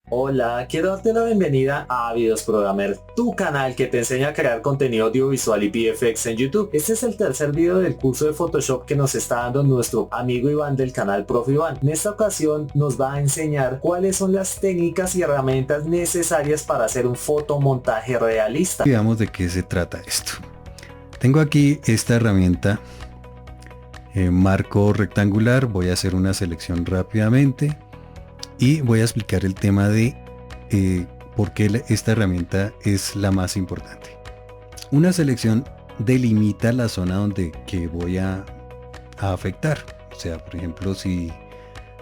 Hola, quiero darte la bienvenida a Videos Programmer, tu canal que te enseña a crear contenido audiovisual y VFX en YouTube. Este es el tercer video del curso de Photoshop que nos está dando nuestro amigo Iván del canal Prof. Iván. En esta ocasión nos va a enseñar cuáles son las técnicas y herramientas necesarias para hacer un fotomontaje realista. Veamos de qué se trata esto. Tengo aquí esta herramienta, marco rectangular. Voy a hacer una selección rápidamente y voy a explicar el tema de por qué esta herramienta es la más importante. Una selección delimita la zona donde que voy a afectar. O sea, por ejemplo, si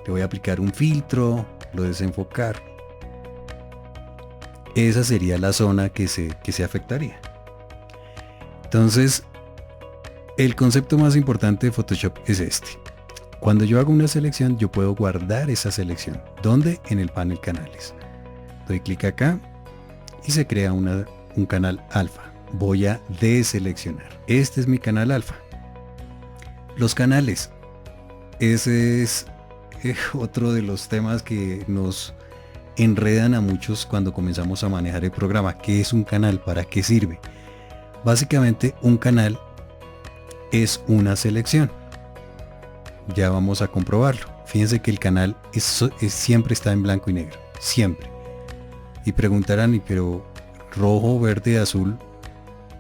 le voy a aplicar un filtro, lo desenfocar, esa sería la zona que se afectaría. Entonces, el concepto más importante de Photoshop es este. Cuando yo hago una selección, yo puedo guardar esa selección. ¿Dónde? En el panel canales. Doy clic acá y se crea un canal alfa. Voy a deseleccionar. Este es mi canal alfa. Los canales. Ese es otro de los temas que nos enredan a muchos cuando comenzamos a manejar el programa. ¿Qué es un canal? ¿Para qué sirve? Básicamente un canal es una selección. Ya vamos a comprobarlo. Fíjense que el canal siempre está en blanco y negro. Siempre. Y preguntarán, pero rojo, verde, azul,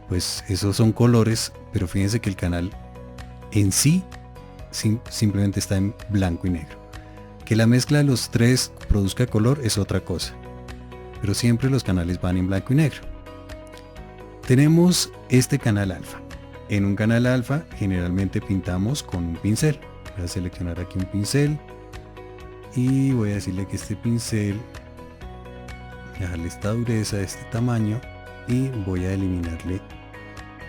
pues esos son colores, pero fíjense que el canal en sí simplemente está en blanco y negro. Que la mezcla de los tres produzca color es otra cosa. Pero siempre los canales van en blanco y negro. Tenemos este canal alfa. En un canal alfa generalmente pintamos con un pincel. Voy a seleccionar aquí un pincel y voy a decirle que este pincel, dejarle esta dureza de este tamaño y voy a eliminarle,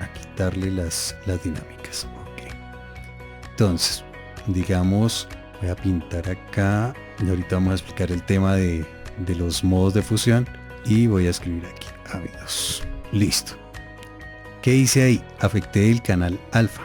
a quitarle las dinámicas. Okay. Entonces, digamos, voy a pintar acá y ahorita vamos a explicar el tema de los modos de fusión y voy a escribir aquí ávidos. Listo. ¿Qué hice ahí? Afecté el canal alfa.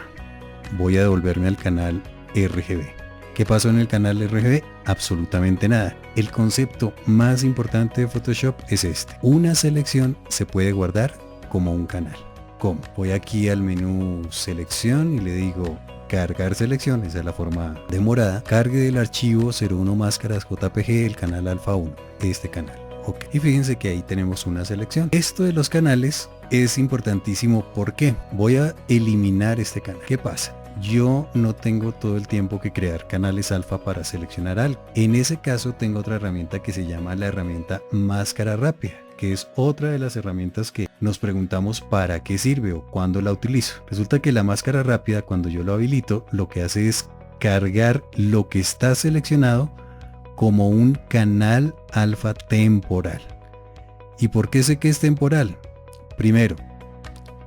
Voy a devolverme al canal RGB. ¿Qué pasó en el canal RGB? Absolutamente nada. El concepto más importante de Photoshop es este. Una selección se puede guardar como un canal. ¿Cómo? Voy aquí al menú selección y le digo cargar selección, esa es la forma de morada. Cargue del archivo 01 máscaras JPG el canal alfa 1, este canal. Ok. Y fíjense que ahí tenemos una selección. Esto de los canales es importantísimo. ¿Por qué? Voy a eliminar este canal. ¿Qué pasa? Yo no tengo todo el tiempo que crear canales alfa para seleccionar algo. En ese caso tengo otra herramienta que se llama la herramienta máscara rápida, que es otra de las herramientas que nos preguntamos para qué sirve o cuándo la utilizo. Resulta que la máscara rápida, cuando yo lo habilito, lo que hace es cargar lo que está seleccionado como un canal alfa temporal. ¿Y por qué sé que es temporal? Primero,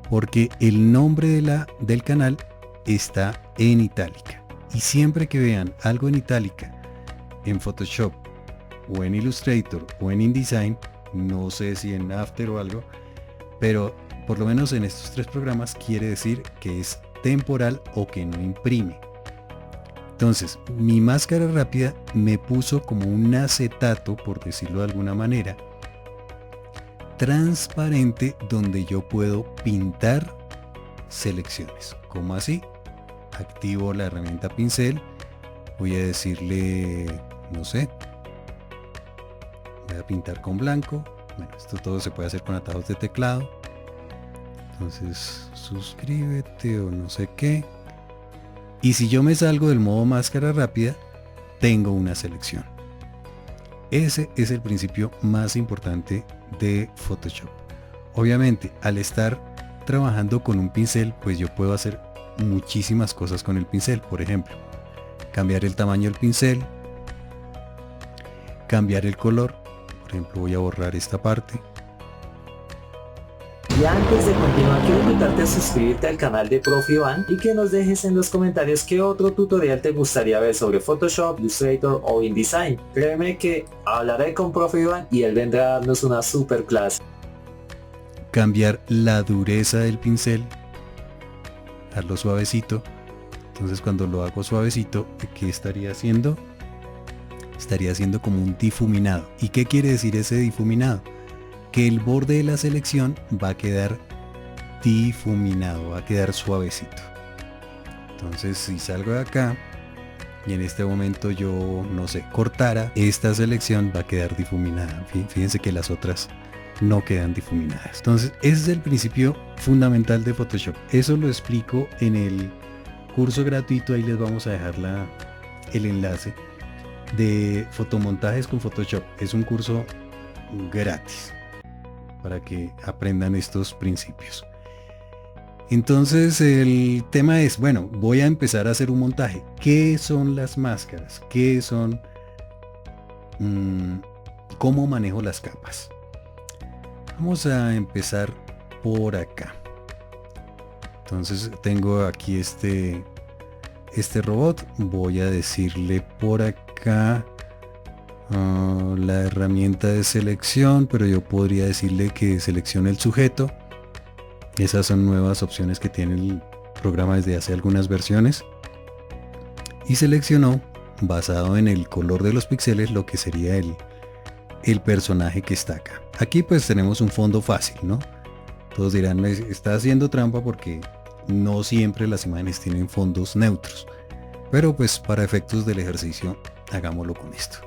porque el nombre del canal está en itálica. Y siempre que vean algo en itálica en Photoshop o en Illustrator o en InDesign, no sé si en After o algo, pero por lo menos en estos tres programas quiere decir que es temporal o que no imprime. Entonces, mi máscara rápida me puso como un acetato, por decirlo de alguna manera, transparente, donde yo puedo pintar selecciones. ¿Cómo así? Activo la herramienta pincel, voy a decirle, no sé, voy a pintar con blanco. Bueno, esto todo se puede hacer con atajos de teclado. Entonces, suscríbete o no sé qué. Y si yo me salgo del modo máscara rápida, tengo una selección. Ese es el principio más importante de Photoshop. Obviamente, al estar trabajando con un pincel, pues yo puedo hacer muchísimas cosas con el pincel. Por ejemplo, cambiar el tamaño del pincel, cambiar el color. Por ejemplo, voy a borrar esta parte. Y antes de continuar, quiero invitarte a suscribirte al canal de Prof. Iván y que nos dejes en los comentarios qué otro tutorial te gustaría ver sobre Photoshop, Illustrator o InDesign. Créeme que hablaré con Prof. Iván y él vendrá a darnos una super clase. Cambiar la dureza del pincel, dejarlo suavecito. Entonces cuando lo hago suavecito, ¿qué estaría haciendo? estaría haciendo como un difuminado. ¿Y qué quiere decir ese difuminado? Que el borde de la selección va a quedar difuminado, va a quedar suavecito. Entonces si salgo de acá y en este momento yo, no sé, cortara, esta selección va a quedar difuminada. Fíjense que las otras no quedan difuminadas. Entonces ese es el principio fundamental de Photoshop. Eso lo explico en el curso gratuito, ahí les vamos a dejar el enlace de fotomontajes con Photoshop. Es un curso gratis para que aprendan estos principios. Entonces el tema es, bueno, voy a empezar a hacer un montaje. ¿Qué son las máscaras? ¿Qué son? ¿Cómo manejo las capas? Vamos a empezar por acá. Entonces tengo aquí este robot. Voy a decirle por acá la herramienta de selección, pero yo podría decirle que seleccione el sujeto. Esas son nuevas opciones que tiene el programa desde hace algunas versiones. Y seleccionó, basado en el color de los píxeles, lo que sería el personaje que está acá. Aquí pues tenemos un fondo fácil, ¿no? Todos dirán, me está haciendo trampa porque no siempre las imágenes tienen fondos neutros. Pero pues para efectos del ejercicio, hagámoslo con esto.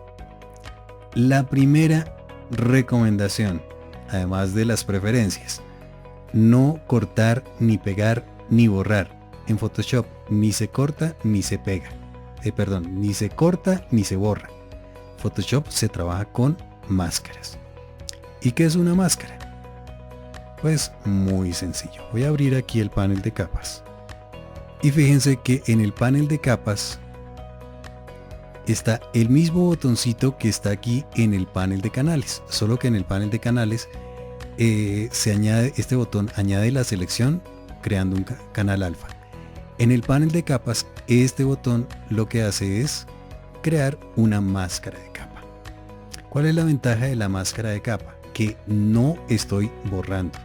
La primera recomendación, además de las preferencias: no cortar, ni pegar, ni borrar. En Photoshop ni se corta ni se pega. Ni se corta ni se borra. Photoshop se trabaja con máscaras. ¿Y qué es una máscara? Pues muy sencillo. Voy a abrir aquí el panel de capas. Y fíjense que en el panel de capas está el mismo botoncito que está aquí en el panel de canales. Solo que en el panel de canales se añade, este botón añade la selección creando un canal alfa. En el panel de capas, este botón lo que hace es crear una máscara de capa. ¿Cuál es la ventaja de la máscara de capa? Que no estoy borrando.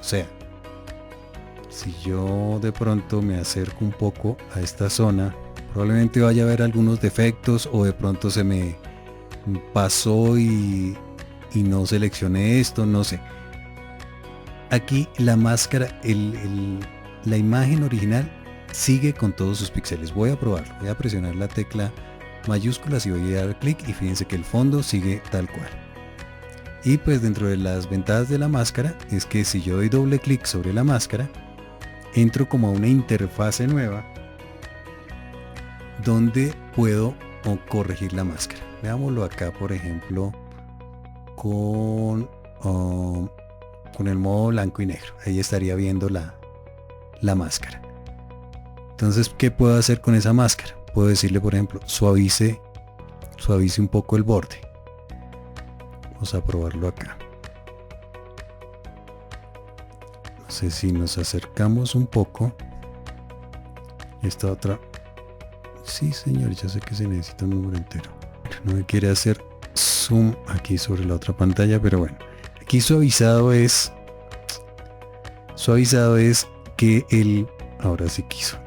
O sea, si yo de pronto me acerco un poco a esta zona, probablemente vaya a haber algunos defectos, o de pronto se me pasó y no seleccioné esto, no sé. Aquí la máscara, la imagen original sigue con todos sus píxeles. Voy a probarlo, voy a presionar la tecla mayúsculas y voy a dar clic, y fíjense que el fondo sigue tal cual. Y pues dentro de las ventajas de la máscara es que si yo doy doble clic sobre la máscara, entro como a una interfase nueva donde puedo corregir la máscara. Veámoslo acá, por ejemplo, con el modo blanco y negro. Ahí estaría viendo la máscara. Entonces, ¿qué puedo hacer con esa máscara? Puedo decirle, por ejemplo, suavice un poco el borde. Vamos a probarlo acá. No sé si nos acercamos un poco. Esta otra. Sí, señor, ya sé que se necesita un número entero. No me quiere hacer zoom aquí sobre la otra pantalla, pero bueno. Aquí suavizado es que ahora sí quiso.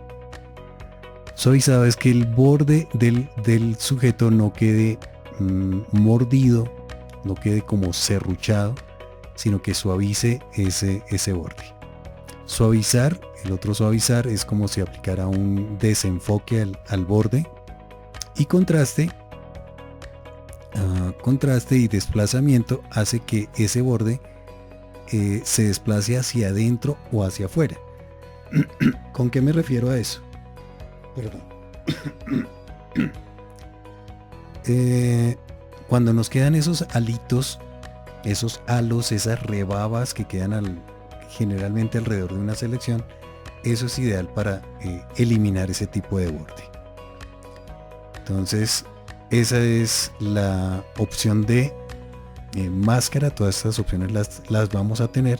Suavizado es que el borde del sujeto no quede mordido, no quede como serruchado, sino que suavice ese borde. Suavizar, el otro suavizar, es como si aplicara un desenfoque al borde. Y contraste y desplazamiento hace que ese borde se desplace hacia adentro o hacia afuera. ¿Con qué me refiero a eso? Perdón. Cuando nos quedan esos alitos, esos halos, esas rebabas que quedan generalmente alrededor de una selección, eso es ideal para eliminar ese tipo de borde. Entonces, esa es la opción de máscara. Todas estas opciones las vamos a tener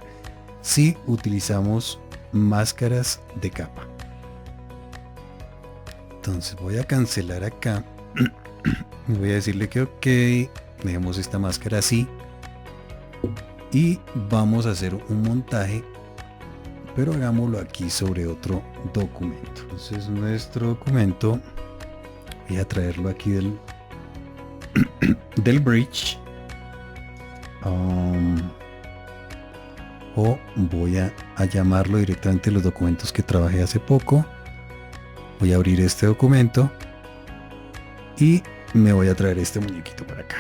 si utilizamos máscaras de capa. Entonces voy a cancelar acá. Voy a decirle que ok, dejemos esta máscara así y vamos a hacer un montaje, pero hagámoslo aquí sobre otro documento. Entonces nuestro documento, voy a traerlo aquí del bridge. O voy a llamarlo directamente los documentos que trabajé hace poco. Voy a abrir este documento y me voy a traer este muñequito para acá.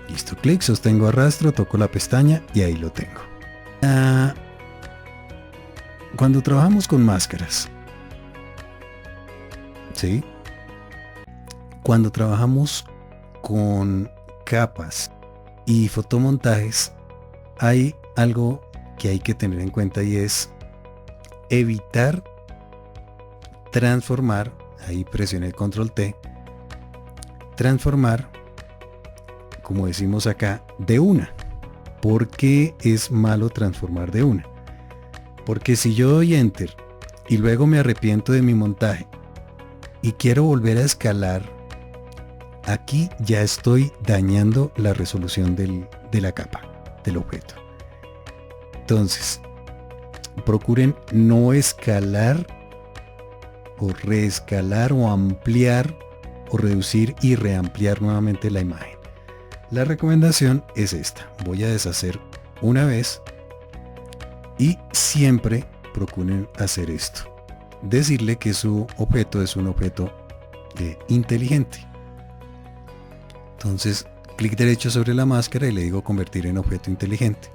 Listo, clic, sostengo, arrastro, toco la pestaña y ahí lo tengo. Cuando trabajamos con máscaras, ¿sí? Cuando trabajamos con capas y fotomontajes, hay algo que hay que tener en cuenta y es evitar transformar, ahí presioné el control T, transformar, como decimos acá, de una. ¿Por qué es malo transformar de una? Porque si yo doy enter y luego me arrepiento de mi montaje y quiero volver a escalar, aquí ya estoy dañando la resolución de la capa, del objeto. Entonces, procuren no escalar o reescalar o ampliar o reducir y reampliar nuevamente la imagen. La recomendación es esta. Voy a deshacer una vez y siempre procuren hacer esto. Decirle que su objeto es un objeto inteligente. Entonces, clic derecho sobre la máscara y le digo convertir en objeto inteligente.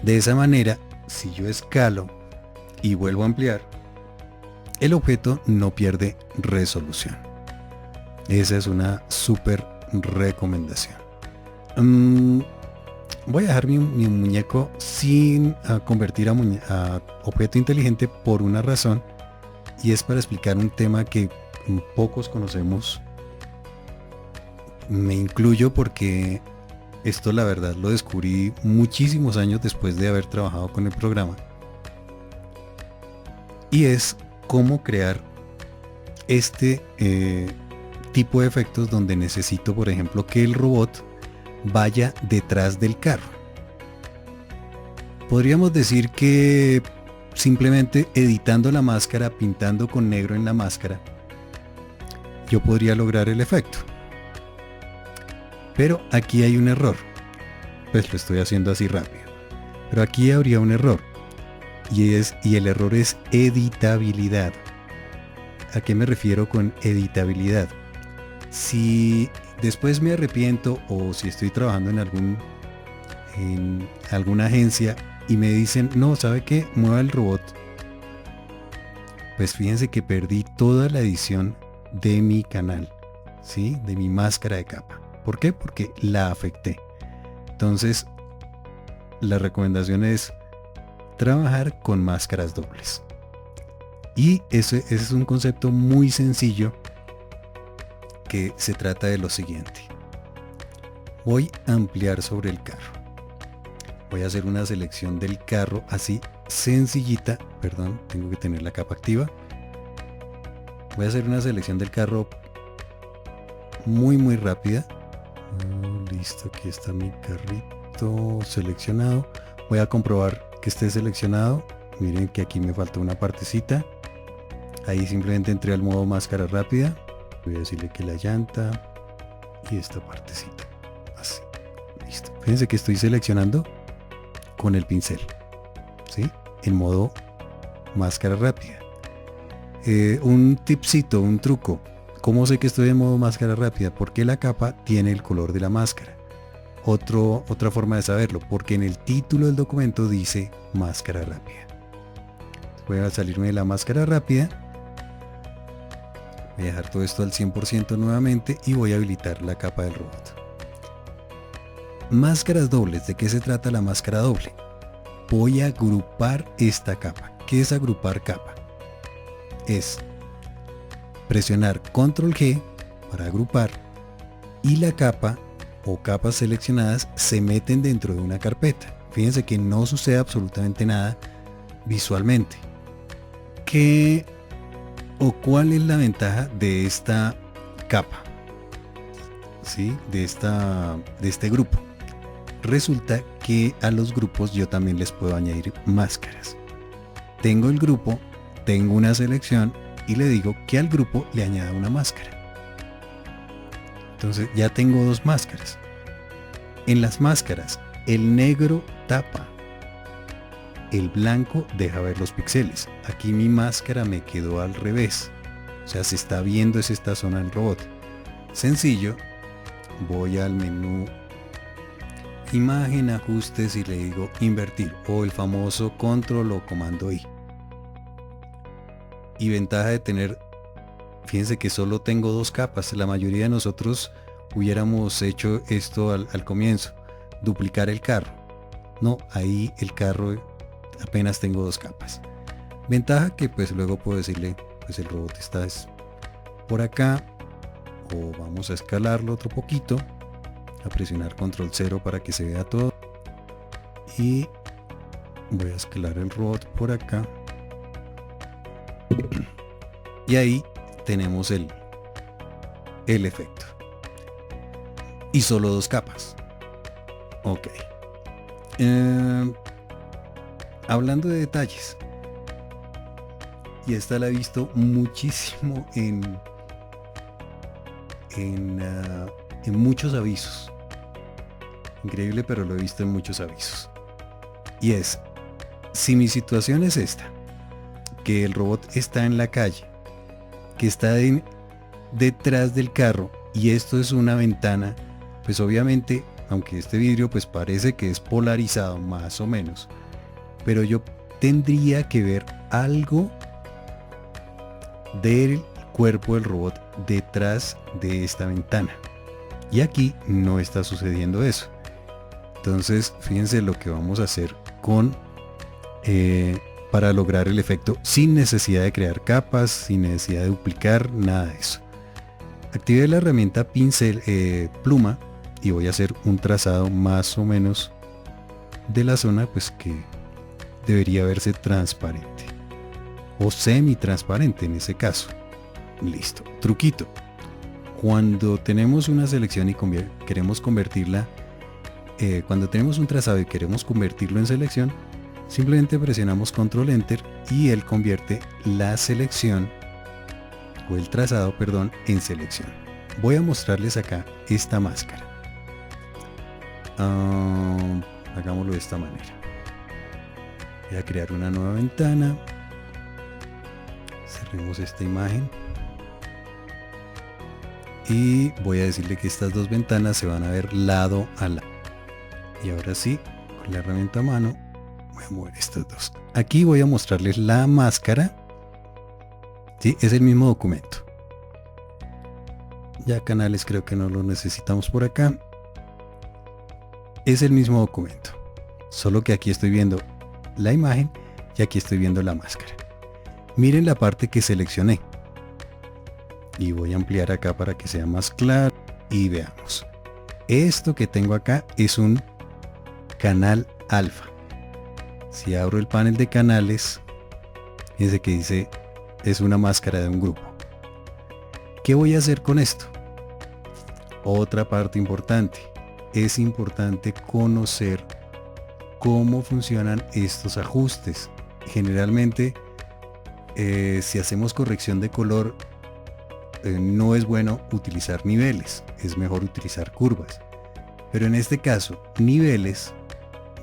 De esa manera, si yo escalo y vuelvo a ampliar, el objeto no pierde resolución. Esa es una súper recomendación. Voy a dejar mi muñeco sin convertir a objeto inteligente por una razón, y es para explicar un tema que pocos conocemos. Me incluyo porque esto la verdad lo descubrí muchísimos años después de haber trabajado con el programa, y es cómo crear este tipo de efectos donde necesito, por ejemplo, que el robot vaya detrás del carro. Podríamos decir que simplemente editando la máscara, pintando con negro en la máscara, yo podría lograr el efecto. Pero aquí hay un error. Pues lo estoy haciendo así rápido. Pero aquí habría un error. Y el error es editabilidad. ¿A qué me refiero con editabilidad? Si después me arrepiento o si estoy trabajando en alguna agencia y me dicen, no, ¿sabe qué? Mueva el robot. Pues fíjense que perdí toda la edición de mi canal, ¿sí? De mi máscara de capa. ¿Por qué? Porque la afecté. Entonces, la recomendación es trabajar con máscaras dobles. Y ese es un concepto muy sencillo, que se trata de lo siguiente. Voy a ampliar sobre el carro. Voy a hacer una selección del carro así sencillita. Perdón, tengo que tener la capa activa. Voy a hacer una selección del carro muy rápida. Listo, aquí está mi carrito seleccionado. Voy a comprobar que esté seleccionado. Miren que aquí me falta una partecita. Ahí simplemente entré al modo máscara rápida. Voy a decirle que la llanta y esta partecita. Así. Listo. Fíjense que estoy seleccionando con el pincel, ¿sí? En modo máscara rápida. Un tipcito, un truco. ¿Cómo sé que estoy en modo máscara rápida? Porque la capa tiene el color de la máscara. Otra forma de saberlo, porque en el título del documento dice máscara rápida. Voy a salirme de la máscara rápida. Voy a dejar todo esto al 100% nuevamente y voy a habilitar la capa del robot. Máscaras dobles. ¿De qué se trata la máscara doble? Voy a agrupar esta capa. ¿Qué es agrupar capa? Es presionar control G para agrupar y la capa o capas seleccionadas se meten dentro de una carpeta. Fíjense que no sucede absolutamente nada visualmente. ¿Qué o cuál es la ventaja de esta capa? ¿Sí? De este grupo. Resulta que a los grupos yo también les puedo añadir máscaras. Tengo el grupo, tengo una selección y le digo que al grupo le añada una máscara. Entonces ya tengo dos máscaras. En las máscaras, el negro tapa, el blanco deja ver los píxeles. Aquí mi máscara me quedó al revés. O sea, se está viendo es esta zona del robot. Sencillo, voy al menú Imagen, ajustes y le digo invertir o el famoso control o comando I. Y ventaja de tener, fíjense que solo tengo dos capas. La mayoría de nosotros hubiéramos hecho esto al comienzo, duplicar el carro. No, ahí el carro apenas tengo dos capas. Ventaja que pues luego puedo decirle, pues el robot está por acá, o vamos a escalarlo otro poquito, a presionar control 0 para que se vea todo, y voy a escalar el robot por acá, y ahí tenemos el efecto, y solo dos capas. Ok, hablando de detalles, y esta la he visto muchísimo en muchos avisos. Increíble, pero lo he visto en muchos avisos. Y es, si mi situación es esta, que el robot está en la calle, que está detrás del carro, y esto es una ventana, pues obviamente, aunque este vidrio pues parece que es polarizado más o menos, pero yo tendría que ver algo del cuerpo del robot detrás de esta ventana, y aquí no está sucediendo eso. Entonces fíjense lo que vamos a hacer para lograr el efecto sin necesidad de crear capas, sin necesidad de duplicar nada de eso. Activé la herramienta pincel, pluma, y voy a hacer un trazado más o menos de la zona pues que debería verse transparente o semi transparente en ese caso. Listo. Truquito: cuando tenemos una selección y queremos convertirla, cuando tenemos un trazado y queremos convertirlo en selección, simplemente presionamos control enter y él convierte la selección o el trazado, perdón, en selección. Voy a mostrarles acá esta máscara. Hagámoslo de esta manera. Voy a crear una nueva ventana. Cerremos esta imagen. Y voy a decirle que estas dos ventanas se van a ver lado a lado. Y ahora sí, con la herramienta a mano, voy a mover estas dos. Aquí voy a mostrarles la máscara. Sí, es el mismo documento. Ya canales creo que no lo necesitamos por acá. Es el mismo documento. Solo que aquí estoy viendo la imagen y aquí estoy viendo la máscara. Miren la parte que seleccioné. Y voy a ampliar acá para que sea más claro. Y veamos. Esto que tengo acá es un canal alfa. Si abro el panel de canales, fíjense que dice es una máscara de un grupo. ¿Qué voy a hacer con esto? Otra parte importante. Es importante conocer cómo funcionan estos ajustes. Generalmente, si hacemos corrección de color, no es bueno utilizar niveles, es mejor utilizar curvas. Pero en este caso, niveles,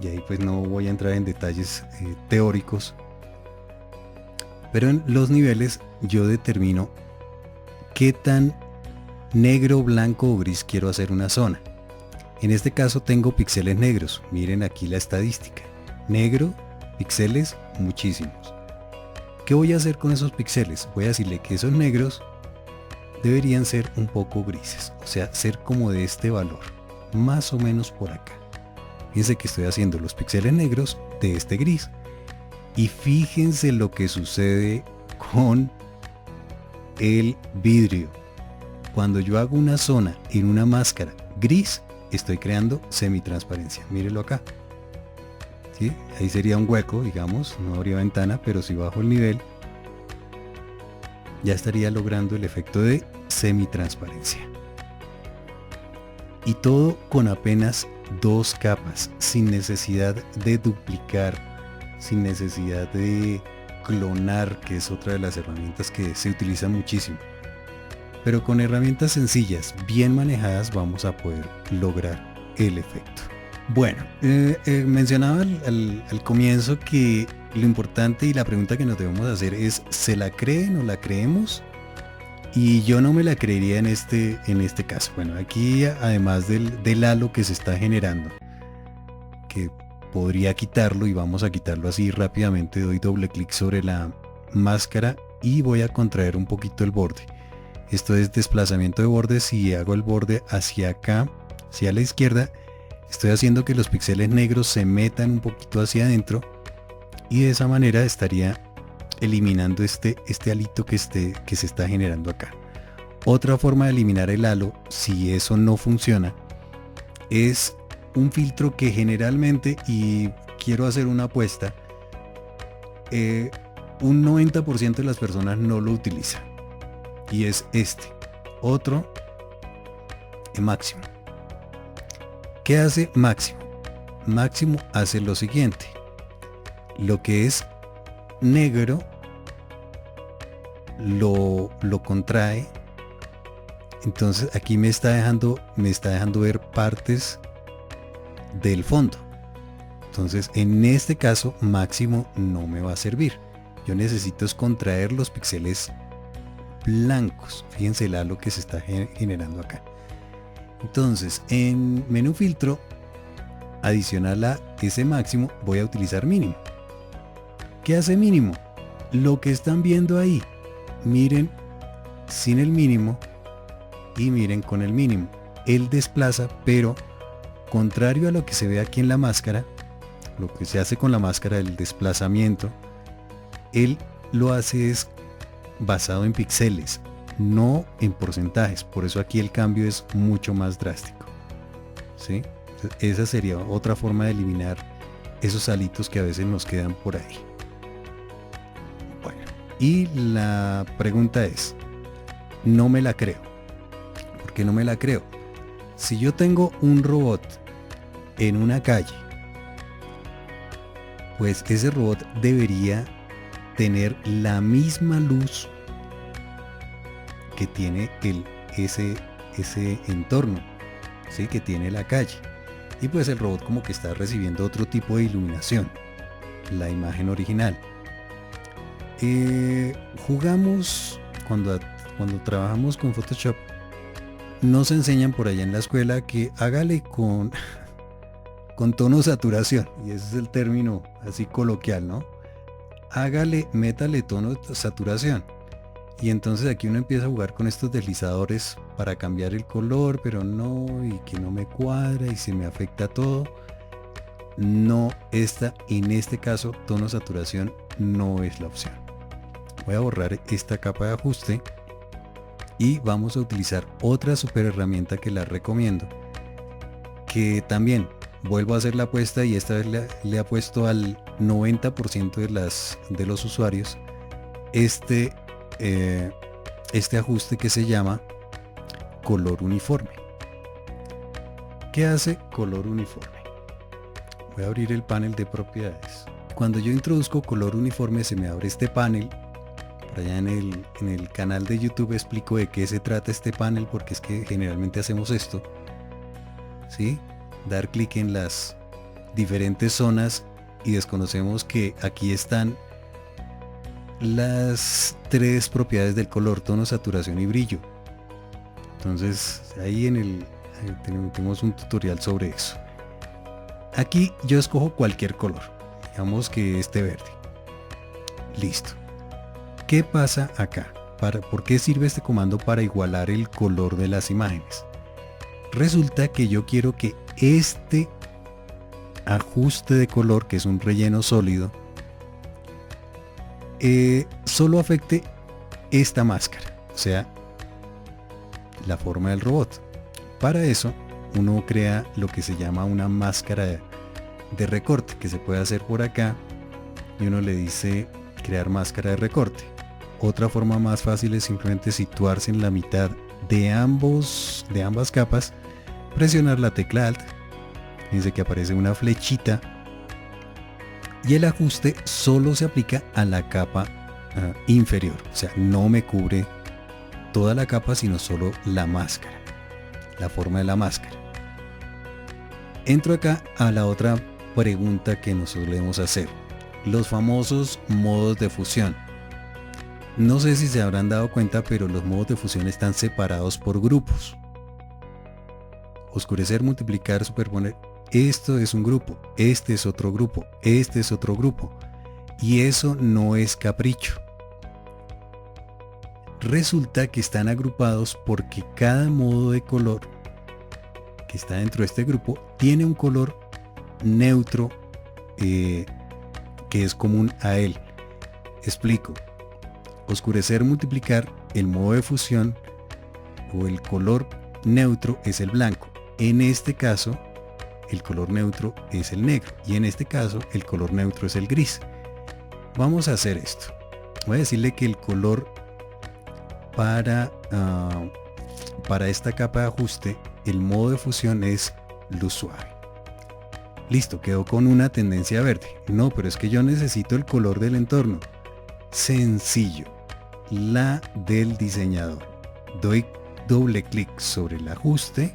y ahí pues no voy a entrar en detalles teóricos, pero en los niveles yo determino qué tan negro, blanco o gris quiero hacer una zona. En este caso tengo píxeles negros, miren aquí la estadística, negro, píxeles muchísimos. ¿Qué voy a hacer con esos píxeles? Voy a decirle que esos negros deberían ser un poco grises, o sea, ser como de este valor, más o menos por acá. Fíjense que estoy haciendo los píxeles negros de este gris. Y fíjense lo que sucede con el vidrio. Cuando yo hago una zona en una máscara gris, estoy creando semitransparencia. Mírenlo acá. ¿Sí? Ahí sería un hueco, digamos, no habría ventana, pero si bajo el nivel, ya estaría logrando el efecto de semitransparencia. Y todo con apenas dos capas, sin necesidad de duplicar, sin necesidad de clonar, que es otra de las herramientas que se utiliza muchísimo. pero con herramientas sencillas, bien manejadas, vamos a poder lograr el efecto. Bueno, mencionaba al comienzo que lo importante y la pregunta que nos debemos hacer es, ¿se la creen o la creemos? Y yo no me la creería en este caso. Bueno, aquí además del halo que se está generando, que podría quitarlo, y vamos a quitarlo así rápidamente, doy doble clic sobre la máscara y voy a contraer un poquito el borde. Esto es desplazamiento de bordes. Si hago el borde hacia acá, hacia la izquierda, estoy haciendo que los píxeles negros se metan un poquito hacia adentro, y de esa manera estaría eliminando este halito que se está generando acá. Otra forma de eliminar el halo, si eso no funciona, es un filtro que generalmente, y quiero hacer una apuesta, un 90% de las personas no lo utilizan, y es otro, Máximo. ¿Qué hace Máximo? Máximo hace lo siguiente: lo que es negro lo contrae. Entonces aquí me está dejando ver partes del fondo. Entonces en este caso Máximo no me va a servir. Yo necesito es contraer los píxeles blancos. Fíjense el halo que se está generando acá. Entonces en menú filtro, adicional a ese Máximo, voy a utilizar mínimo. ¿Qué hace mínimo? Lo que están viendo ahí. Miren sin el mínimo y miren con el mínimo. Él desplaza, pero contrario a lo que se ve aquí en la máscara, lo que se hace con la máscara, el desplazamiento, él lo hace es basado en píxeles, no en porcentajes. Por eso aquí el cambio es mucho más drástico, ¿sí? Esa sería otra forma de eliminar esos halitos que a veces nos quedan por ahí. Bueno, y la pregunta es, no me la creo. ¿Por qué no me la creo? Si yo tengo un robot en una calle, pues ese robot debería tener la misma luz que tiene ese entorno, ¿sí? Que tiene la calle. Y pues el robot como que está recibiendo otro tipo de iluminación, la imagen original. Jugamos cuando trabajamos con Photoshop, nos enseñan por allá en la escuela que hágale con tono saturación, y ese es el término así coloquial, ¿no? Métale tono de saturación. Y entonces aquí uno empieza a jugar con estos deslizadores para cambiar el color, pero no, y que no me cuadra y se me afecta todo. No, en este caso tono saturación no es la opción. Voy a borrar esta capa de ajuste y vamos a utilizar otra super herramienta que la recomiendo, que también vuelvo a hacer la apuesta, y esta vez le ha puesto al 90% de los usuarios este ajuste que se llama color uniforme. ¿Qué hace color uniforme? Voy a abrir el panel de propiedades. Cuando yo introduzco color uniforme, se me abre este panel. Por allá en el canal de YouTube explico de qué se trata este panel, porque es que generalmente hacemos esto, ¿sí? Dar clic en las diferentes zonas y desconocemos que aquí están las tres propiedades del color: tono, saturación y brillo. Entonces ahí tenemos un tutorial sobre eso. Aquí yo escojo cualquier color, digamos que este verde. Listo. ¿Qué pasa acá? ¿Por qué sirve este comando? Para igualar el color de las imágenes. Resulta que yo quiero que este ajuste de color, que es un relleno sólido, solo afecte esta máscara, o sea, la forma del robot. Para eso uno crea lo que se llama una máscara de recorte, que se puede hacer por acá, y uno le dice crear máscara de recorte. Otra forma más fácil es simplemente situarse en la mitad de ambas capas, presionar la tecla Alt, dice que aparece una flechita, y el ajuste solo se aplica a la capa inferior, o sea, no me cubre toda la capa, sino solo la máscara, la forma de la máscara. Entro acá a la otra pregunta que nos solemos hacer, los famosos modos de fusión. No sé si se habrán dado cuenta, pero los modos de fusión están separados por grupos. Oscurecer, multiplicar, superponer. Esto es un grupo, este es otro grupo, este es otro grupo. Y eso no es capricho. Resulta que están agrupados porque cada modo de color que está dentro de este grupo tiene un color neutro que es común a él. Explico. Oscurecer, multiplicar, el modo de fusión o el color neutro es el blanco. En este caso, el color neutro es el negro. Y en este caso, el color neutro es el gris. Vamos a hacer esto. Voy a decirle que el color para esta capa de ajuste, el modo de fusión es luz suave. Listo, quedó con una tendencia verde. No, pero es que yo necesito el color del entorno. Sencillo. La del diseñador. Doy doble clic sobre el ajuste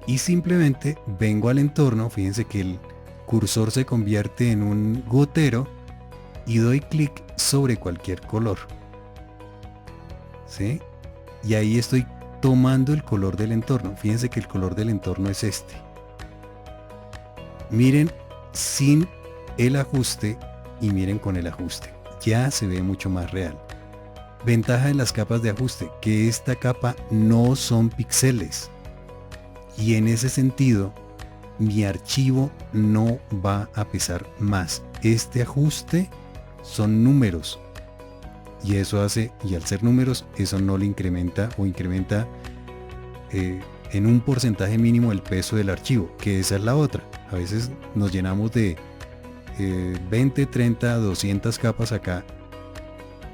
y simplemente vengo al entorno. Fíjense que el cursor se convierte en un gotero y doy clic sobre cualquier color. ¿Sí? Y ahí estoy tomando el color del entorno. Fíjense que el color del entorno es este. Miren sin el ajuste y miren con el ajuste. Ya se ve mucho más real. Ventaja de las capas de ajuste, que esta capa no son píxeles. Y en ese sentido, mi archivo no va a pesar más. Este ajuste son números. Y eso hace, y al ser números, eso no le incrementa o incrementa en un porcentaje mínimo el peso del archivo, que esa es la otra. A veces nos llenamos de 20, 30, 200 capas acá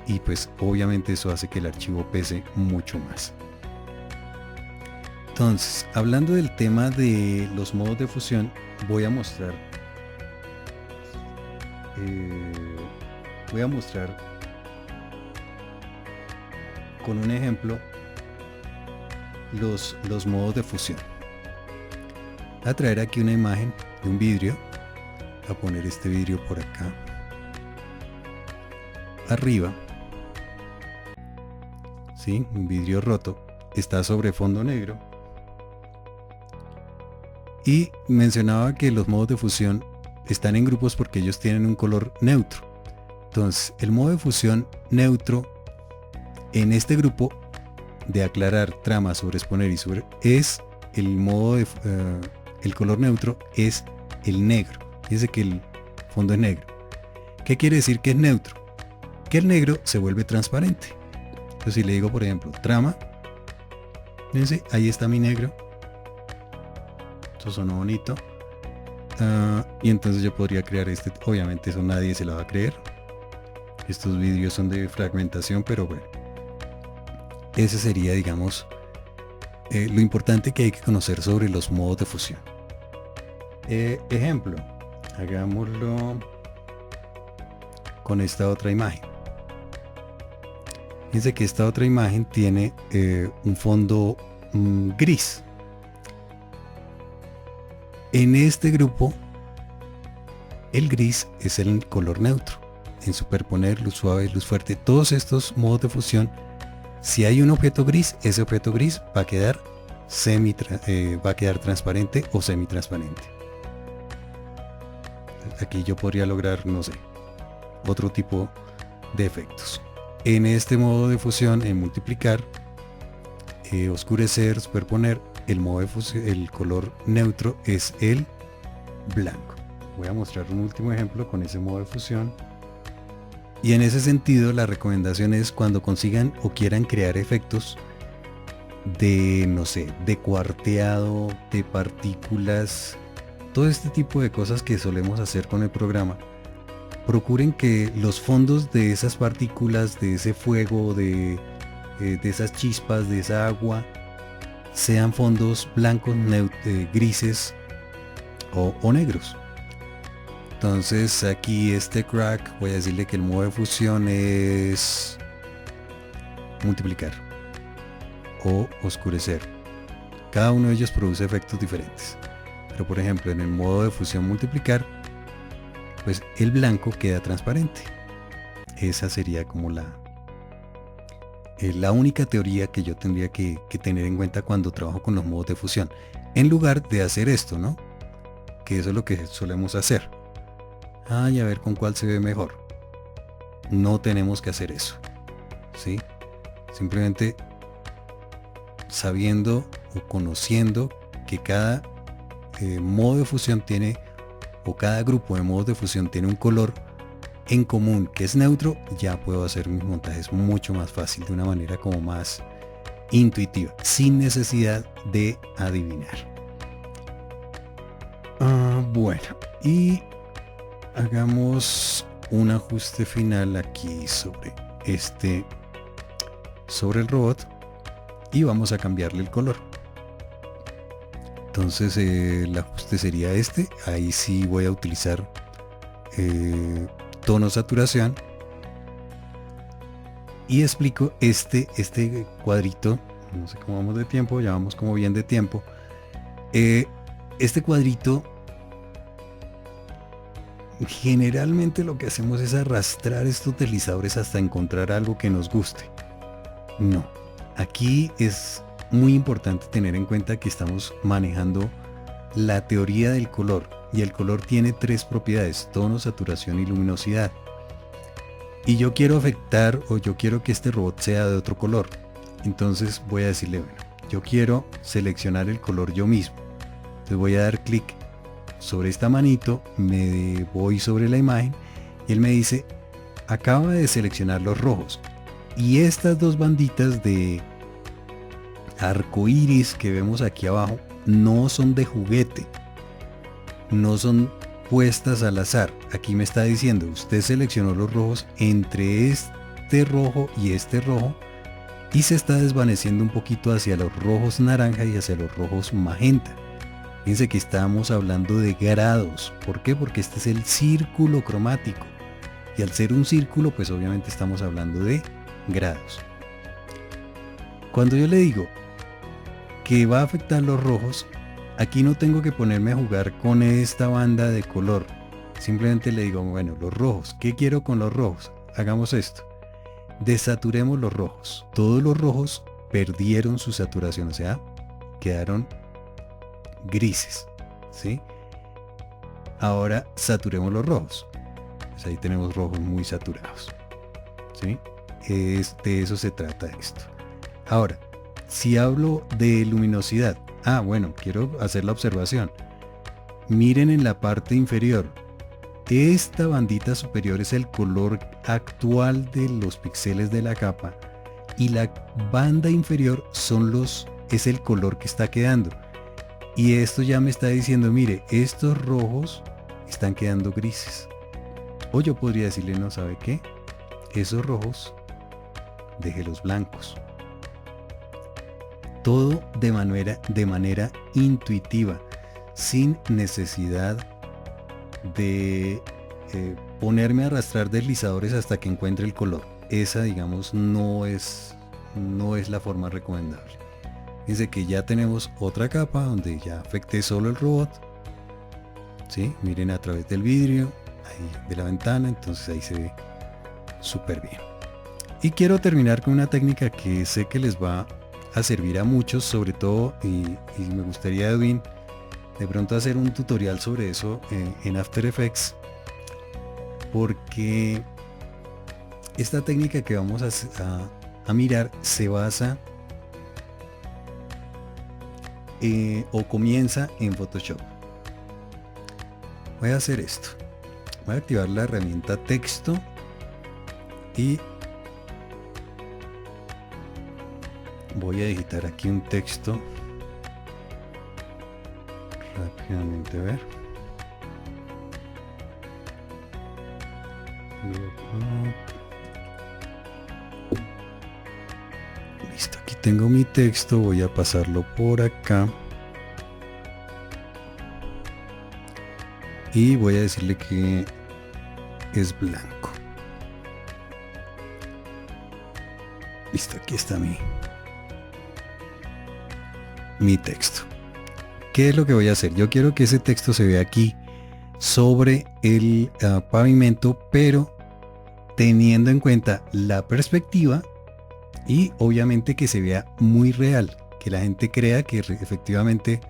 y pues obviamente eso hace que el archivo pese mucho más. Entonces, hablando del tema de los modos de fusión, voy a mostrar con un ejemplo los modos de fusión. Voy a traer aquí una imagen de un vidrio. Voy a poner este vidrio por acá arriba. ¿Sí? Un vidrio roto. Está sobre fondo negro. Y mencionaba que los modos de fusión están en grupos porque ellos tienen un color neutro. Entonces, el modo de fusión neutro en este grupo de aclarar, trama, sobreexponer y es el modo de el color neutro es el negro. Fíjense que el fondo es negro. ¿Qué quiere decir que es neutro? Que el negro se vuelve transparente. Entonces si le digo, por ejemplo, trama, fíjense, ahí está mi negro. Esto sonó bonito. Y entonces yo podría crear este. Obviamente eso nadie se lo va a creer. Estos vídeos son de fragmentación, pero bueno. Ese sería, digamos, lo importante que hay que conocer sobre los modos de fusión. Ejemplo, hagámoslo con esta otra imagen. Fíjense que esta otra imagen tiene un fondo gris. En este grupo, el gris es el color neutro. En superponer, luz suave, luz fuerte, todos estos modos de fusión, si hay un objeto gris, ese objeto gris va a quedar transparente o semitransparente. Aquí yo podría lograr, no sé, otro tipo de efectos. En este modo de fusión, en multiplicar, oscurecer, superponer, el modo de fusión, el color neutro es el blanco. Voy a mostrar un último ejemplo con ese modo de fusión. Y en ese sentido, la recomendación es cuando consigan o quieran crear efectos de, no sé, de cuarteado, de partículas, todo este tipo de cosas que solemos hacer con el programa. Procuren que los fondos de esas partículas, de ese fuego, de esas chispas, de esa agua, sean fondos blancos, grises o negros. Entonces aquí este crack, voy a decirle que el modo de fusión es multiplicar. o oscurecer. Cada uno de ellos produce efectos diferentes. Pero por ejemplo, en el modo de fusión multiplicar, pues el blanco queda transparente. Esa sería como la única teoría que yo tendría que tener en cuenta cuando trabajo con los modos de fusión. En lugar de hacer esto, ¿no? Que eso es lo que solemos hacer. Ay, a ver con cuál se ve mejor. No tenemos que hacer eso, ¿sí? Simplemente sabiendo o conociendo que cada modo de fusión tiene, o cada grupo de modos de fusión tiene un color en común que es neutro, ya puedo hacer mis montajes mucho más fácil, de una manera como más intuitiva, sin necesidad de adivinar. Bueno, y hagamos un ajuste final aquí sobre el robot, y vamos a cambiarle el color. Entonces el ajuste sería este. Ahí sí voy a utilizar tono saturación, y explico este cuadrito. No sé cómo vamos de tiempo, ya vamos como bien de tiempo. Este cuadrito, generalmente lo que hacemos es arrastrar estos deslizadores hasta encontrar algo que nos guste. No, aquí es muy importante tener en cuenta que estamos manejando la teoría del color, y el color tiene tres propiedades: tono, saturación y luminosidad. Y yo quiero afectar, o yo quiero que este robot sea de otro color. Entonces voy a decirle, bueno, yo quiero seleccionar el color yo mismo. Entonces voy a dar clic sobre esta manito, me voy sobre la imagen, y él me dice, acaba de seleccionar los rojos. Y estas dos banditas de arco iris que vemos aquí abajo no son de juguete, no son puestas al azar. Aquí me está diciendo, usted seleccionó los rojos entre este rojo y este rojo, y se está desvaneciendo un poquito hacia los rojos naranja y hacia los rojos magenta. Fíjense que estamos hablando de grados. ¿Por qué? Porque este es el círculo cromático, y al ser un círculo, pues obviamente estamos hablando de grados. Cuando yo le digo que va a afectar los rojos, aquí no tengo que ponerme a jugar con esta banda de color. Simplemente le digo, bueno, los rojos, ¿qué quiero con los rojos? Hagamos esto. Desaturemos los rojos. Todos los rojos perdieron su saturación, o sea, quedaron grises, ¿sí? Ahora saturemos los rojos. Pues ahí tenemos rojos muy saturados, ¿sí? De eso se trata esto. Ahora, si hablo de luminosidad, bueno, quiero hacer la observación. Miren en la parte inferior. Esta bandita superior es el color actual de los píxeles de la capa, y la banda inferior es el color que está quedando. Y esto ya me está diciendo, mire, estos rojos están quedando grises. O yo podría decirle, no, ¿sabe qué? Esos rojos, déjelos blancos. Todo de manera intuitiva, sin necesidad de ponerme a arrastrar deslizadores hasta que encuentre el color. Esa, digamos, no es la forma recomendable. Fíjense que ya tenemos otra capa donde ya afecté solo el robot, ¿sí? Miren a través del vidrio ahí de la ventana, entonces ahí se ve súper bien. Y quiero terminar con una técnica que sé que les va a servir a muchos, sobre todo, y me gustaría, Edwin, de pronto hacer un tutorial sobre eso en After Effects, porque esta técnica que vamos a mirar se basa o comienza en Photoshop. Voy a hacer esto. Voy a activar la herramienta texto y voy a digitar aquí un texto rápidamente. A ver, listo, aquí tengo mi texto. Voy a pasarlo por acá y voy a decirle que es blanco. Listo, aquí está mi texto. ¿Qué es lo que voy a hacer? Yo quiero que ese texto se vea aquí sobre el pavimento, pero teniendo en cuenta la perspectiva y obviamente que se vea muy real, que la gente crea que efectivamente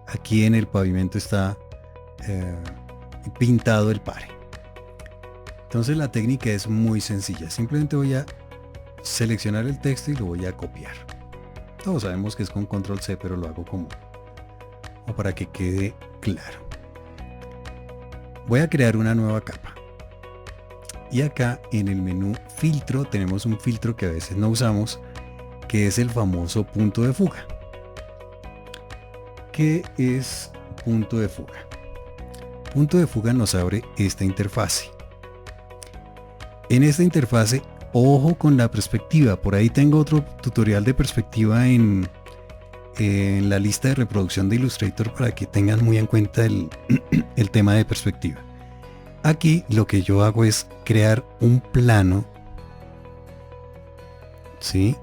aquí en el pavimento está pintado el pare. Entonces la técnica es muy sencilla, simplemente voy a seleccionar el texto y lo voy a copiar. Todos sabemos que es con control C, pero lo hago como para que quede claro. Voy a crear una nueva capa. Y acá en el menú filtro tenemos un filtro que a veces no usamos, que es el famoso punto de fuga. ¿Qué es punto de fuga? Punto de fuga nos abre esta interfase. En esta interfase, ojo con la perspectiva. Por ahí tengo otro tutorial de perspectiva en la lista de reproducción de Illustrator para que tengan muy en cuenta el tema de perspectiva. Aquí lo que yo hago es crear un plano, ¿sí?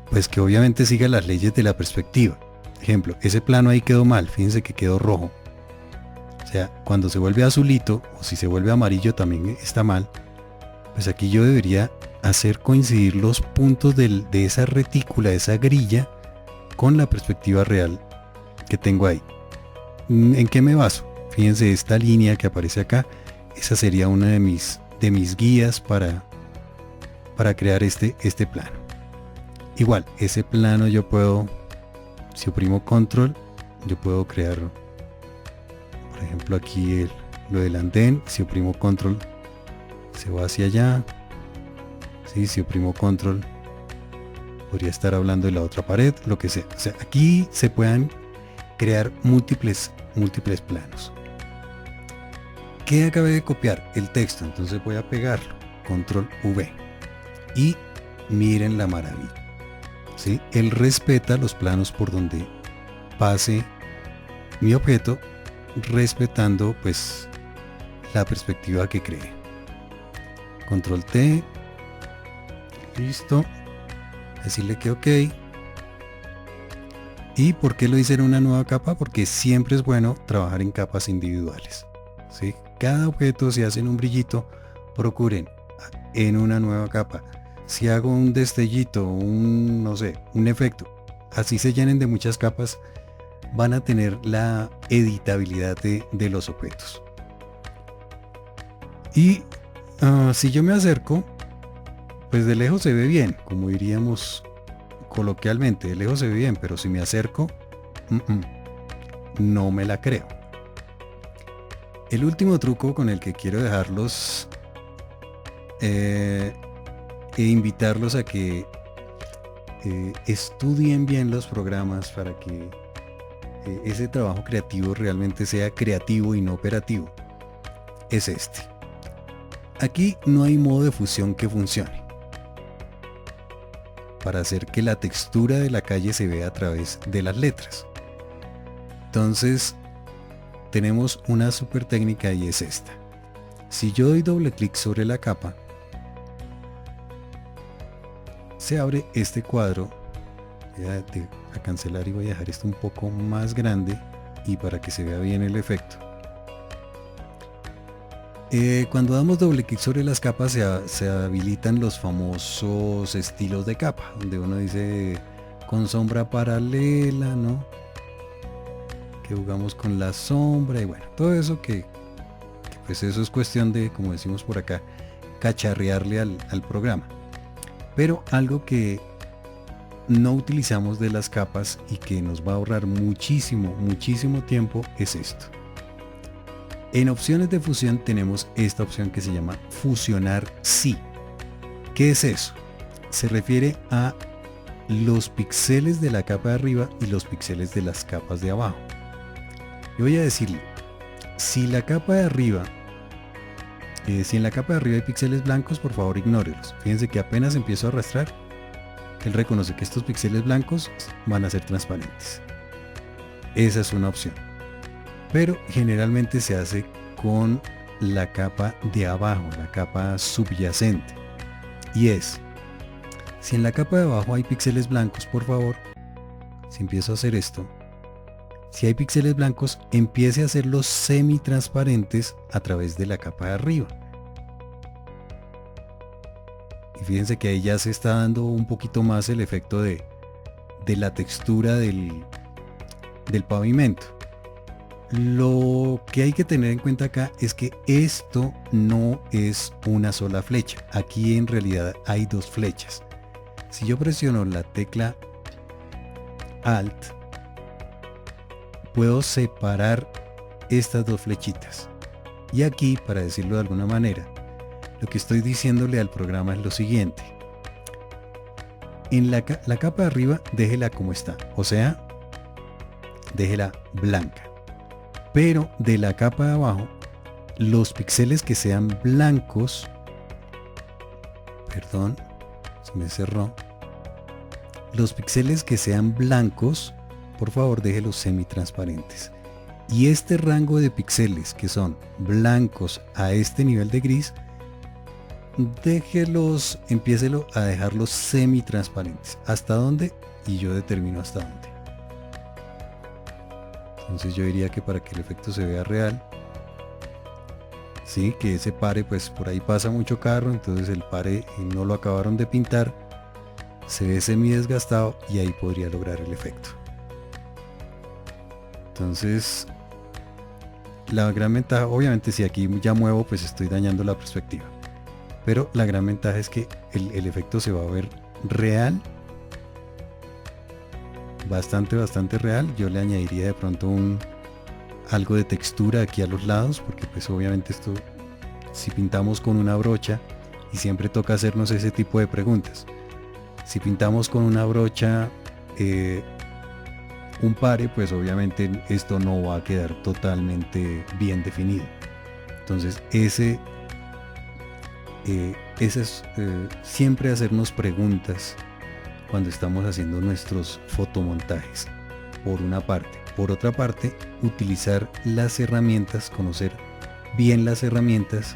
Pues que obviamente siga las leyes de la perspectiva. Ejemplo, ese plano ahí quedó mal, fíjense que quedó rojo. O sea, cuando se vuelve azulito, o si se vuelve amarillo también está mal. Pues aquí yo debería hacer coincidir los puntos de esa retícula, esa grilla, con la perspectiva real que tengo ahí. ¿En qué me baso? Fíjense esta línea que aparece acá, esa sería una de mis guías para crear este plano. Igual, ese plano yo puedo, si oprimo control, yo puedo crear, por ejemplo aquí lo del andén, si oprimo control, se va hacia allá. ¿Sí? Si oprimo control, podría estar hablando de la otra pared, lo que sea. O sea, aquí se puedan crear múltiples planos. ¿Qué acabé de copiar? El texto. Entonces voy a pegarlo, control V, y miren la maravilla, ¿sí? Él respeta los planos por donde pase mi objeto, respetando pues la perspectiva que cree. Control T, listo, decirle que ok. ¿Y por qué lo hice en una nueva capa? Porque siempre es bueno trabajar en capas individuales, ¿sí? Cada objeto, si hacen un brillito, procuren en una nueva capa. Si hago un destellito, no sé, un efecto, así se llenen de muchas capas, van a tener la editabilidad de los objetos. Y si yo me acerco, pues de lejos se ve bien, como diríamos coloquialmente, de lejos se ve bien, pero si me acerco, no me la creo. El último truco con el que quiero dejarlos e invitarlos a que estudien bien los programas para que ese trabajo creativo realmente sea creativo y no operativo, es este. Aquí no hay modo de fusión que funcione para hacer que la textura de la calle se vea a través de las letras. Entonces tenemos una super técnica y es esta. Si yo doy doble clic sobre la capa, se abre este cuadro. Voy a cancelar y voy a dejar esto un poco más grande y para que se vea bien el efecto. Cuando damos doble clic sobre las capas se habilitan los famosos estilos de capa, donde uno dice con sombra paralela, ¿no? Que jugamos con la sombra y bueno, todo eso que pues eso es cuestión de, como decimos por acá, cacharrearle al programa. Pero algo que no utilizamos de las capas y que nos va a ahorrar muchísimo tiempo es esto. En opciones de fusión tenemos esta opción que se llama fusionar sí. ¿Qué es eso? Se refiere a los píxeles de la capa de arriba y los píxeles de las capas de abajo. Yo voy a decirle, si en la capa de arriba hay píxeles blancos, por favor ignórelos. Fíjense que apenas empiezo a arrastrar, él reconoce que estos píxeles blancos van a ser transparentes. Esa es una opción. Pero generalmente se hace con la capa de abajo, la capa subyacente. Y es, si en la capa de abajo hay píxeles blancos, por favor, si empiezo a hacer esto, si hay píxeles blancos, empiece a hacerlos semi-transparentes a través de la capa de arriba. Y fíjense que ahí ya se está dando un poquito más el efecto de la textura del pavimento. Lo que hay que tener en cuenta acá es que esto no es una sola flecha. Aquí en realidad hay dos flechas. Si yo presiono la tecla Alt, puedo separar estas dos flechitas. Y aquí, para decirlo de alguna manera, lo que estoy diciéndole al programa es lo siguiente. En la capa de arriba, déjela como está, o sea, déjela blanca. Pero de la capa de abajo, los píxeles que sean blancos, perdón, se me cerró. Los píxeles que sean blancos, por favor déjelos semitransparentes. Y este rango de píxeles que son blancos a este nivel de gris, déjelos, empiécelo a dejarlos semitransparentes. ¿Hasta dónde? Y yo determino hasta dónde. Entonces yo diría que para que el efecto se vea real, sí, que ese pare, pues por ahí pasa mucho carro, entonces el pare no lo acabaron de pintar, se ve semi desgastado y ahí podría lograr el efecto. Entonces la gran ventaja, obviamente si aquí ya muevo, pues estoy dañando la perspectiva, pero la gran ventaja es que el efecto se va a ver real, bastante real. Yo le añadiría de pronto algo de textura aquí a los lados, porque pues obviamente esto, si pintamos con una brocha, y siempre toca hacernos ese tipo de preguntas, si pintamos con una brocha un pare, pues obviamente esto no va a quedar totalmente bien definido. Entonces ese es siempre hacernos preguntas cuando estamos haciendo nuestros fotomontajes, por una parte. Por otra parte, utilizar las herramientas, conocer bien las herramientas,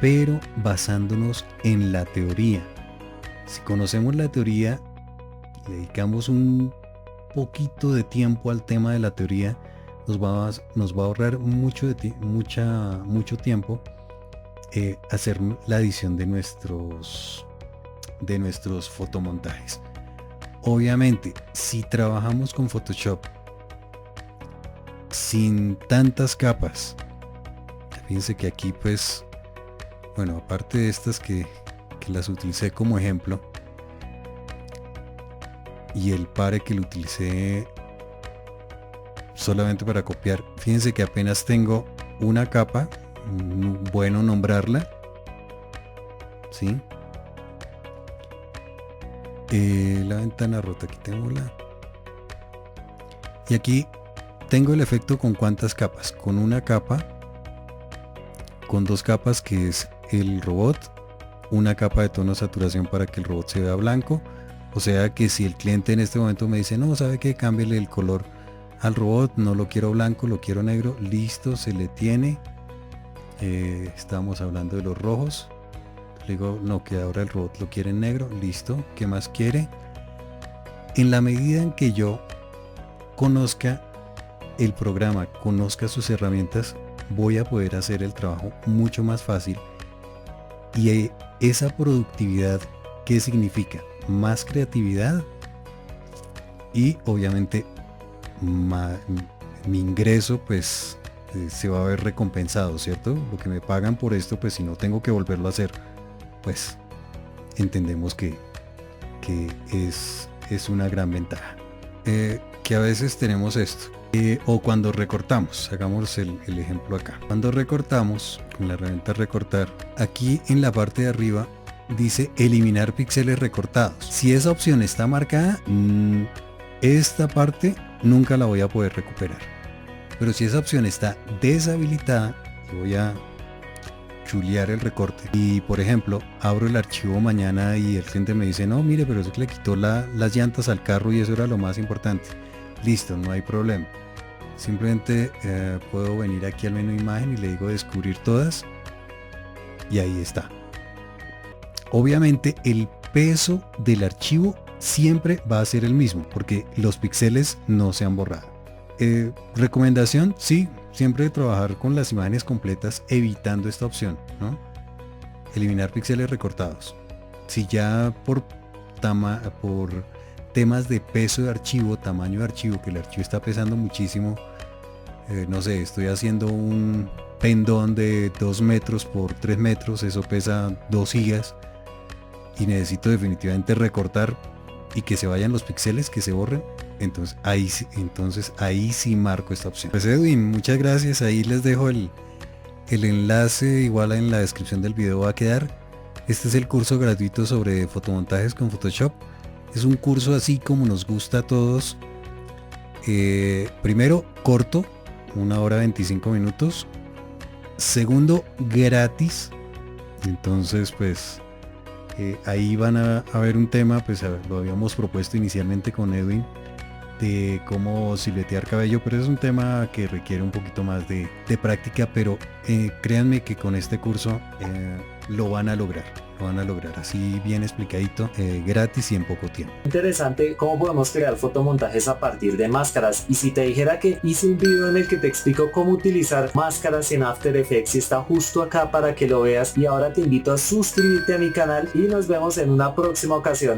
pero basándonos en la teoría. Si conocemos la teoría, le dedicamos un poquito de tiempo al tema de la teoría, nos va a ahorrar mucho tiempo hacer la edición de nuestros fotomontajes. Obviamente, si trabajamos con Photoshop sin tantas capas, fíjense que aquí pues, bueno, aparte de estas que las utilicé como ejemplo, y el pare que lo utilicé solamente para copiar, fíjense que apenas tengo una capa, bueno nombrarla, ¿sí? La ventana rota, quitémosla. Y aquí tengo el efecto con cuántas capas, con una capa, con dos capas que es el robot, una capa de tono de saturación para que el robot se vea blanco. O sea que si el cliente en este momento me dice, no, sabe que cámbiale el color al robot, no lo quiero blanco, lo quiero negro, listo, se le tiene. Estamos hablando de los rojos. Le digo, no, que ahora el robot lo quiere en negro, listo, ¿qué más quiere? En la medida en que yo conozca el programa, conozca sus herramientas, voy a poder hacer el trabajo mucho más fácil. Y esa productividad, ¿qué significa? Más creatividad y obviamente mi ingreso pues se va a ver recompensado, ¿cierto? Lo que me pagan por esto, pues si no tengo que volverlo a hacer, pues entendemos que es una gran ventaja. Que a veces tenemos esto, o cuando recortamos, hagamos el ejemplo acá. Cuando recortamos con la herramienta recortar, aquí en la parte de arriba dice eliminar píxeles recortados. Si esa opción está marcada, esta parte nunca la voy a poder recuperar. Pero si esa opción está deshabilitada, voy a chulear el recorte y por ejemplo abro el archivo mañana y el cliente me dice, no, mire, pero eso que le quitó las llantas al carro y eso era lo más importante. Listo, no hay problema. Simplemente puedo venir aquí al menú imagen y le digo descubrir todas y ahí está. Obviamente el peso del archivo siempre va a ser el mismo, porque los píxeles no se han borrado. Recomendación, sí, siempre trabajar con las imágenes completas, evitando esta opción, ¿no? Eliminar píxeles recortados. Si ya por temas de peso de archivo, tamaño de archivo, que el archivo está pesando muchísimo, no sé, estoy haciendo un pendón de 2 metros por 3 metros, eso pesa 2 gigas y necesito definitivamente recortar y que se vayan los píxeles, que se borren. Entonces ahí sí marco esta opción. Pues Edwin, muchas gracias. Ahí les dejo el enlace, igual en la descripción del video va a quedar. Este es el curso gratuito sobre fotomontajes con Photoshop. Es un curso así como nos gusta a todos. Primero, corto, 1 hora 25 minutos. Segundo, gratis. Entonces pues ahí van a ver un tema, pues lo habíamos propuesto inicialmente con Edwin, de cómo siluetear cabello, pero es un tema que requiere un poquito más de práctica, pero créanme que con este curso lo van a lograr así bien explicadito, gratis y en poco tiempo. Interesante cómo podemos crear fotomontajes a partir de máscaras, y si te dijera que hice un video en el que te explico cómo utilizar máscaras en After Effects, y está justo acá para que lo veas, y ahora te invito a suscribirte a mi canal y nos vemos en una próxima ocasión.